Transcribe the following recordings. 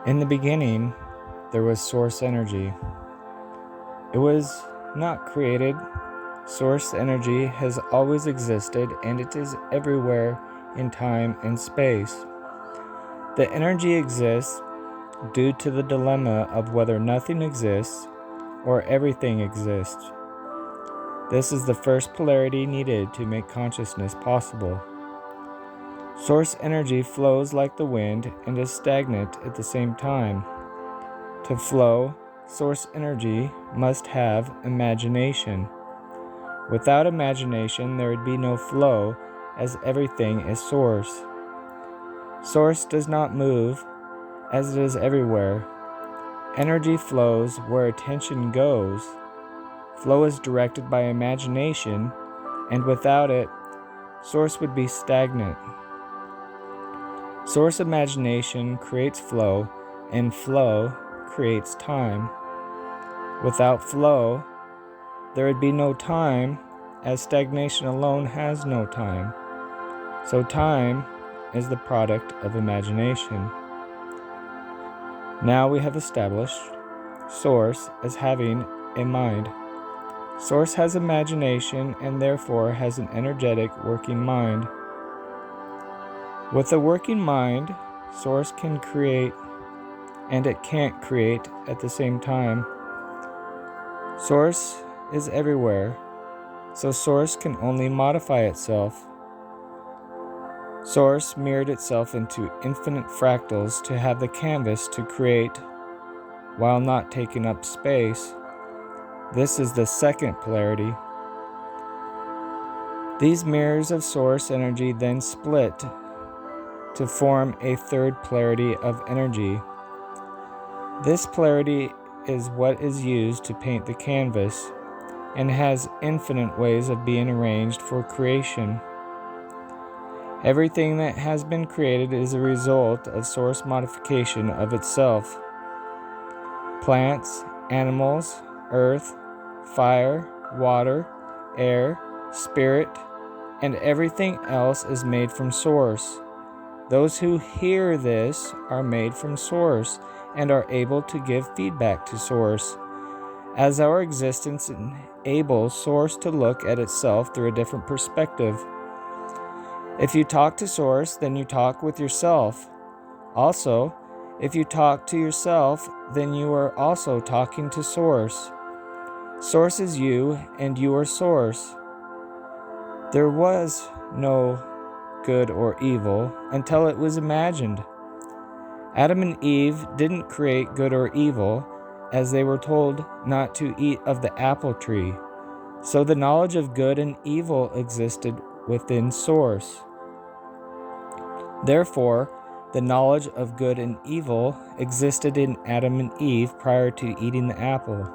In the beginning, there was source energy. It was not created. Source energy has always existed, and it is everywhere in time and space. The energy exists due to the dilemma of whether nothing exists or everything exists. This is the first polarity needed to make consciousness possible. Source energy flows like the wind and is stagnant at the same time. To flow, source energy must have imagination. Without imagination, there would be no flow, as everything is source. Source does not move, as it is everywhere. Energy flows where attention goes. Flow is directed by imagination, and without it, source would be stagnant. Source imagination creates flow, and flow creates time. Without flow, there would be no time, as stagnation alone has no time. So time is the product of imagination. Now we have established source as having a mind. Source has imagination and therefore has an energetic working mind. With a working mind, source can create and it can't create at the same time. Source is everywhere, so source can only modify itself. Source mirrored itself into infinite fractals to have the canvas to create while not taking up space. This is the second polarity. These mirrors of source energy then split to form a third polarity of energy. This polarity is what is used to paint the canvas and has infinite ways of being arranged for creation. Everything that has been created is a result of source modification of itself. Plants, animals, earth, fire, water, air, spirit, and everything else is made from source. Those who hear this are made from source and are able to give feedback to source, as our existence enables source to look at itself through a different perspective. If you talk to source, then you talk with yourself. Also, if you talk to yourself, then you are also talking to source. Source is you, and you are source. There was no good or evil until it was imagined. Adam and Eve didn't create good or evil, as they were told not to eat of the apple tree. So the knowledge of good and evil existed within source. Therefore, the knowledge of good and evil existed in Adam and Eve prior to eating the apple.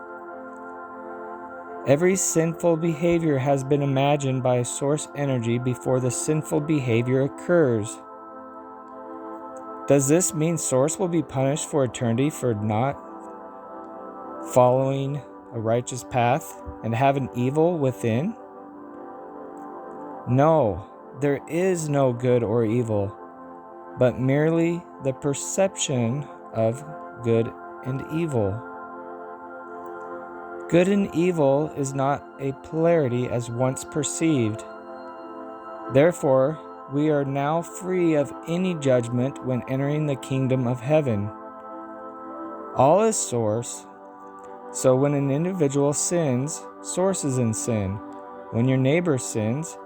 Every sinful behavior has been imagined by source energy before the sinful behavior occurs. Does this mean source will be punished for eternity for not following a righteous path and have an evil within? No, there is no good or evil, but merely the perception of good and evil. Good and evil is not a polarity as once perceived. Therefore, we are now free of any judgment when entering the kingdom of heaven. All is source, so when an individual sins, source is in sin. When your neighbor sins,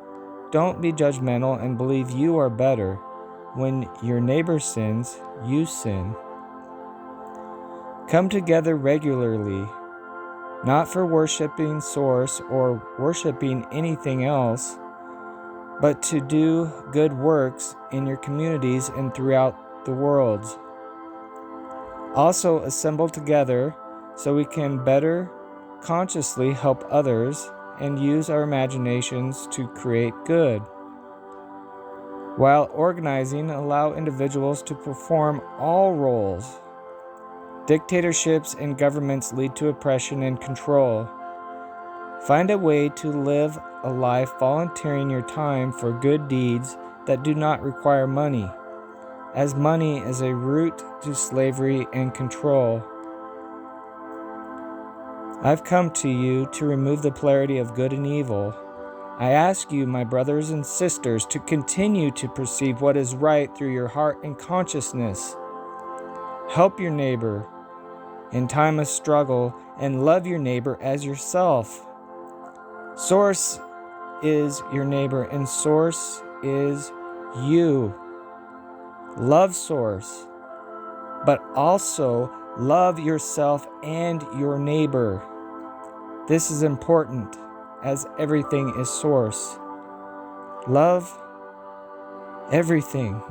don't be judgmental and believe you are better. When your neighbor sins, you sin. Come together regularly, not for worshiping source or worshiping anything else, but to do good works in your communities and throughout the world. Also assemble together so we can better consciously help others and use our imaginations to create good. While organizing, allow individuals to perform all roles. Dictatorships and governments lead to oppression and control. Find a way to live a life volunteering your time for good deeds that do not require money. as money is a route to slavery and control. I've come to you to remove the polarity of good and evil. I ask you, my brothers and sisters, to continue to perceive what is right through your heart and consciousness. Help your neighbor in time of struggle and love your neighbor as yourself. Source is your neighbor and Source is you. Love Source, but also love yourself and your neighbor. This is important, as everything is Source. Love everything.